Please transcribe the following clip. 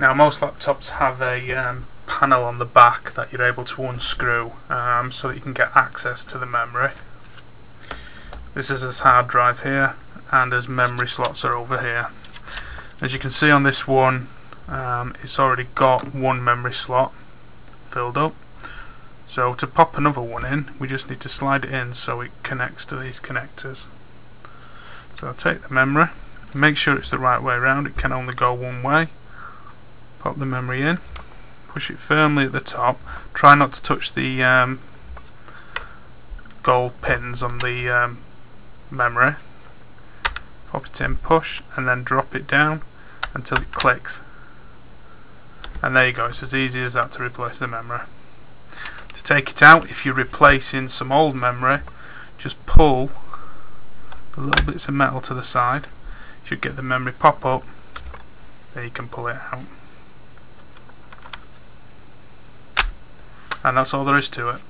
Now most laptops have a panel on the back that you're able to unscrew so that you can get access to the memory. This is this hard drive here, and as memory slots are over here. As you can see on this one, it's already got one memory slot filled up. So to pop another one in, we just need to slide it in so it connects to these connectors. So I'll take the memory, make sure it's the right way around, it can only go one way. Pop the memory in, push it firmly at the top, try not to touch the gold pins on the memory. Pop it in, push, and then drop it down until it clicks. And there you go, it's as easy as that to replace the memory. To take it out, if you're replacing some old memory, just pull the little bits of metal to the side. You should get the memory pop up, then you can pull it out. And that's all there is to it.